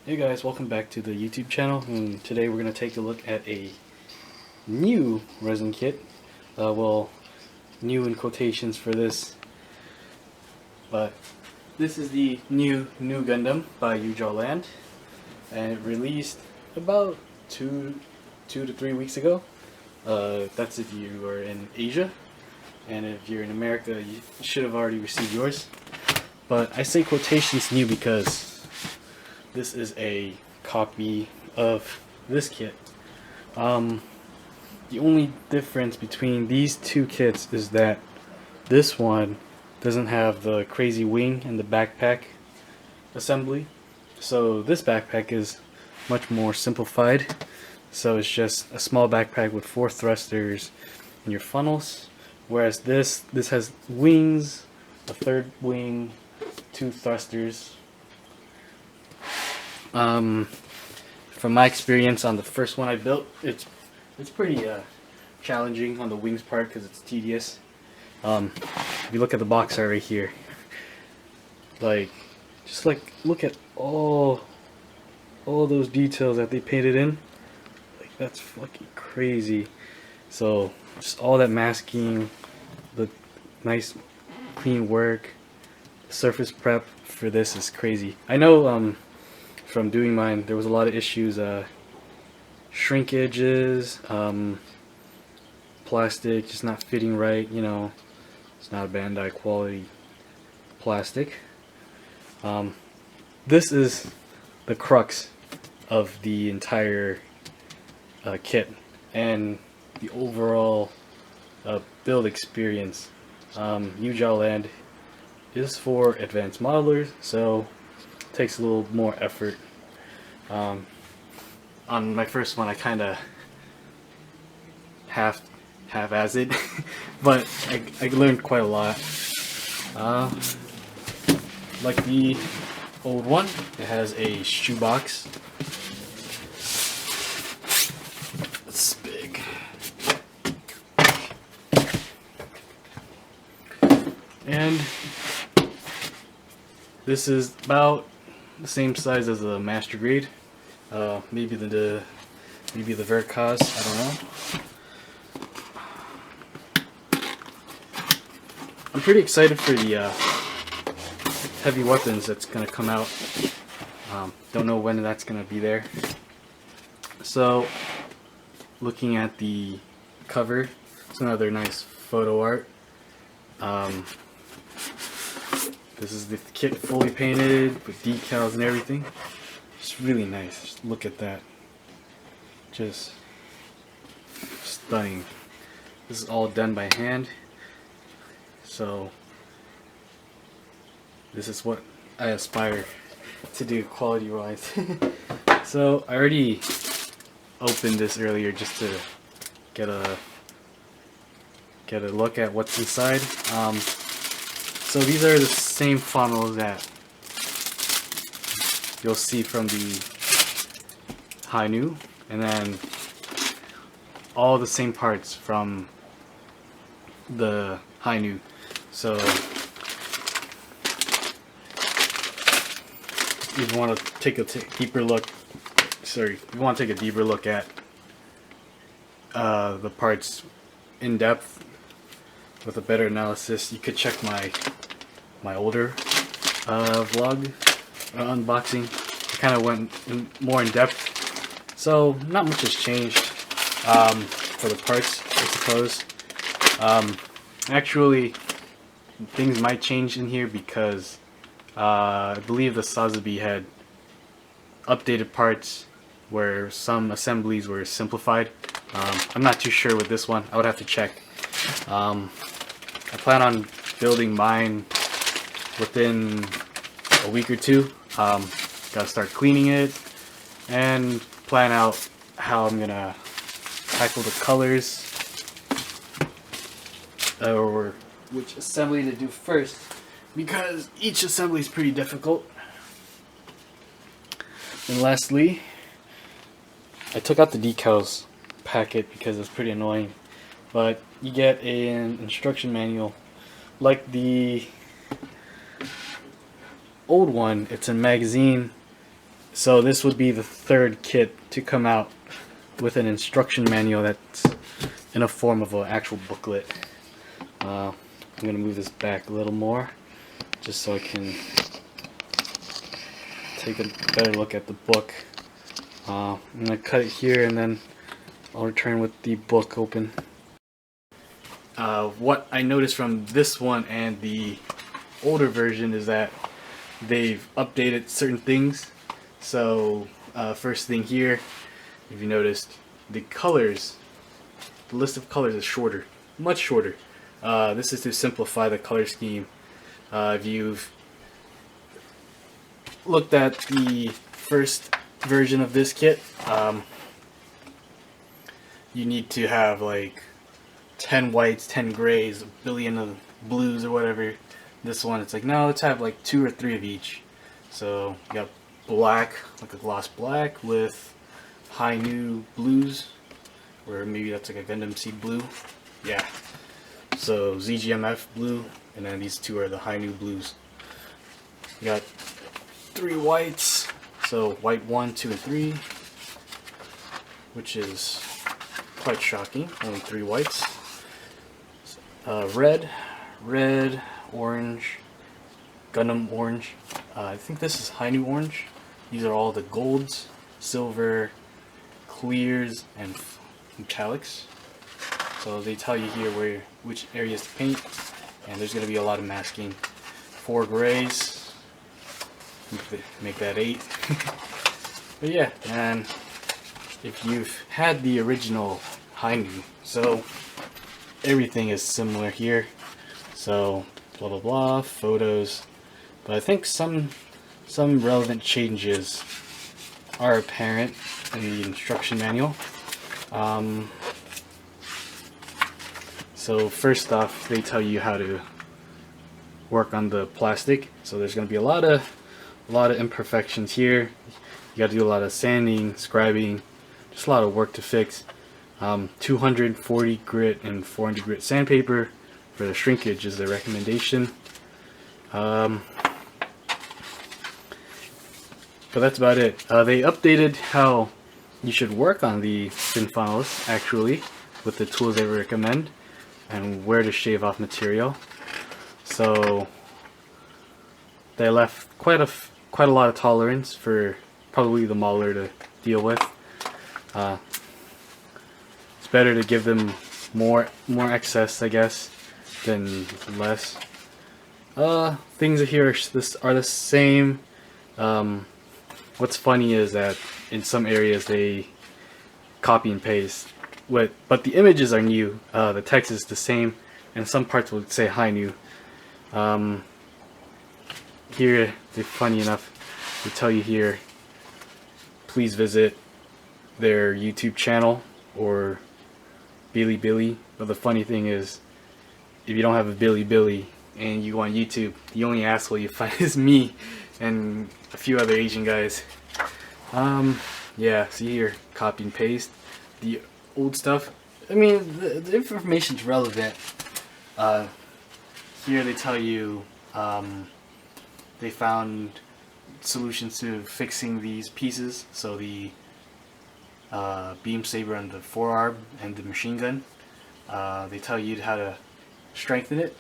Hey guys, welcome back to the YouTube channel, and today we're going to take a look at a new resin kit. Well, new in quotations for this, but this is the new Nu Gundam by YJL Land, and it released about two to 3 weeks ago. That's if you are in Asia, and if you're in America, you should have already received yours. But I say quotations new because this is a copy of this kit. The only difference between these two kits is that this one doesn't have the crazy wing and the backpack assembly. So this backpack is much more simplified. So it's just a small backpack with 4 thrusters and your funnels. Whereas this has wings, a 3rd wing, 2 thrusters. From my experience on the first one I built, it's pretty challenging on the wings part because it's tedious. If you look at the box art right here, just look at all those details that they painted in. Like, that's fucking crazy. So just all that masking, the nice clean work, surface prep for this is crazy. I know from doing mine there was a lot of issues, shrinkages, plastic just not fitting right, you know, it's not a Bandai quality plastic. This is the crux of the entire kit and the overall build experience. YJL Land is for advanced modelers, so it takes a little more effort. On my first one I kinda half-assed it, but I learned quite a lot. Like the old one, it has a shoebox. It's big. And this is about the same size as the master grade. Maybe the Vercos, I don't know. I'm pretty excited for the heavy weapons that's gonna come out. Don't know when that's gonna be there. So, looking at the cover, it's another nice photo art. This is the kit fully painted with decals and everything. It's really nice. Just look at that. Just stunning. This is all done by hand. So this is what I aspire to do quality wise. So I already opened this earlier just to get a look at what's inside. So these are the same funnels that you'll see from the Hi Nu, and then all the same parts from the Hi Nu. So if you want to take a deeper look, if you want to take a deeper look at the parts in depth with a better analysis, you could check my older vlog unboxing. I kind of went more in depth, so not much has changed for the parts, I suppose. Actually, things might change in here because I believe the Sazabi had updated parts where some assemblies were simplified. I'm not too sure with this one. I would have to check. I plan on building mine within a week or two. Gotta start cleaning it and plan out how I'm gonna tackle the colors, or which assembly to do first, because each assembly is pretty difficult. And lastly, I took out the decals packet because it's pretty annoying, but you get an instruction manual like the old one. It's a magazine So this would be the third kit to come out with an instruction manual that's in a form of an actual booklet. I'm going to move this back a little more just so I can take a better look at the book. I'm going to cut it here and then I'll return with the book open. What I noticed from this one and the older version is that they've updated certain things. So first thing here, if you noticed, the colors, the list of colors is shorter, much shorter. This is to simplify the color scheme. If you've looked at the first version of this kit, you need to have like 10 whites, 10 grays, a billion of blues or whatever. This one, it's like, no, let's have like 2 or 3 of each. So you got black, like a gloss black with Hi Nu blues, or maybe that's like a Gundam Seed blue. Yeah. So ZGMF blue, and then these two are the Hi Nu blues. You got 3 whites, so white 1, 2, and 3, which is quite shocking. Only 3 whites. Red, orange, Gundam orange. I think this is Hi Nu orange. These are all the golds, silver, clears, and metallics. So they tell you here which areas to paint, and there's going to be a lot of masking. 4 grays, make that 8. But yeah, and if you've had the original Hi Nu, so everything is similar here. So blah blah blah, photos. But I think some relevant changes are apparent in the instruction manual. So first off, they tell you how to work on the plastic. So there's going to be a lot of imperfections here. You got to do a lot of sanding, scribing, just a lot of work to fix. 240 grit and 400 grit sandpaper for the shrinkage is the recommendation. But that's about it. They updated how you should work on the thin files actually with the tools they recommend and where to shave off material. So they left quite a lot of tolerance for probably the modeler to deal with. It's better to give them more excess, I guess, than less. Things here are the same. What's funny is that in some areas they copy and paste, but the images are new. The text is the same, and some parts will say Hi Nu. Here, funny enough, they tell you here, please visit their YouTube channel or Bilibili. But the funny thing is, if you don't have a Bilibili and you go on YouTube, the only asshole you find is me and a few other Asian guys. Yeah, see here, copy and paste the old stuff. I mean, the information's relevant. Here they tell you they found solutions to fixing these pieces. So the beam saber on the forearm and the machine gun. They tell you how to strengthen it.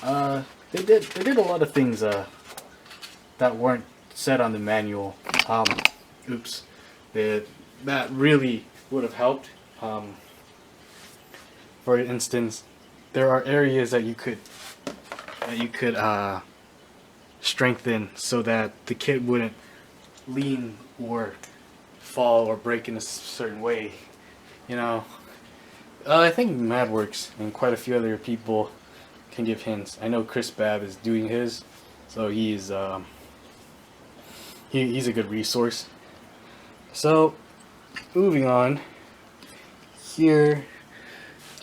They did a lot of things that weren't said on the manual. Oops, that really would have helped. For instance, there are areas that you could strengthen so that the kit wouldn't lean or fall or break in a certain way. You know, I think MadWorks and quite a few other people can give hints. I know Chris Babb is doing his, so he's a good resource. So moving on, here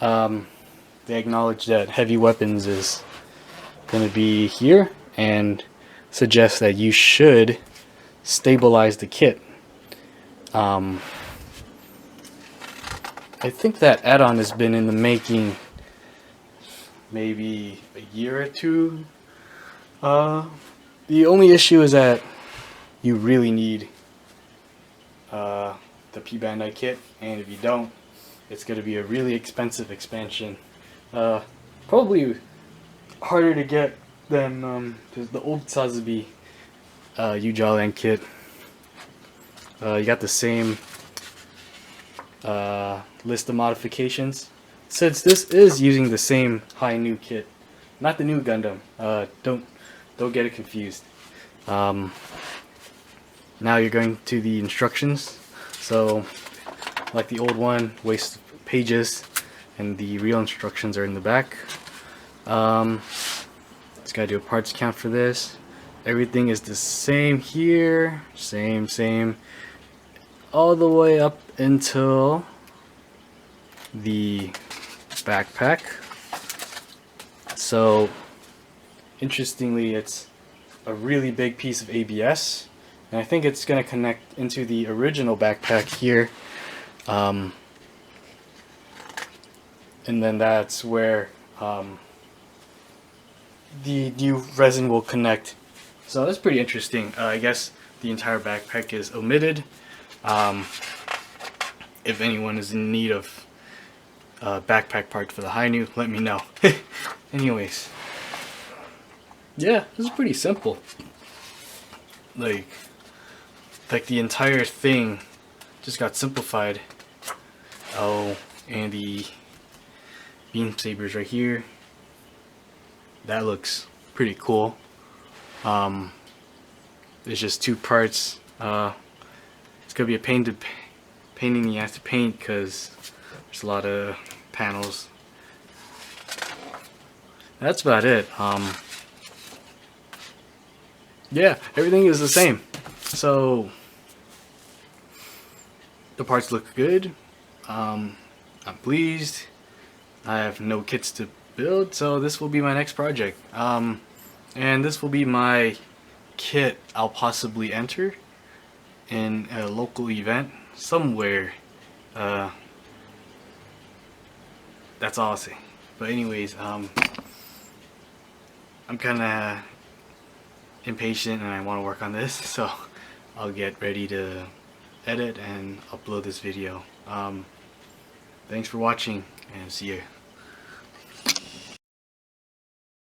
they acknowledge that heavy weapons is going to be here and suggest that you should stabilize the kit. I think that add-on has been in the making maybe a year or two. The only issue is that you really need the P-Bandai kit, and if you don't, it's going to be a really expensive expansion. Probably harder to get than the old Sazabi YJL Land kit. You got the same list of modifications. Since this is using the same Hi Nu kit, not the Nu Gundam. Don't get it confused. Now you're going to the instructions. So, like the old one, waste pages, and the real instructions are in the back. Just gotta do a parts count for this. Everything is the same here, same, all the way up until the backpack. So, interestingly, it's a really big piece of ABS, and I think it's going to connect into the original backpack here, and then that's where the new resin will connect. So that's pretty interesting. I guess the entire backpack is omitted. If anyone is in need of backpack parts for the Hi Nu, let me know. Anyways, yeah, this is pretty simple. Like the entire thing just got simplified. Oh, and the beam sabers right here. That looks pretty cool. There's just two parts. It's gonna be a pain in the ass to paint because there's a lot of panels. That's about it. Yeah, everything is the same. So the parts look good. I'm pleased. I have no kits to build, so this will be my next project. And this will be my kit I'll possibly enter in a local event somewhere. That's all I'll say. But anyways, I'm kinda impatient and I want to work on this, so I'll get ready to edit and upload this video. Thanks for watching, and see you.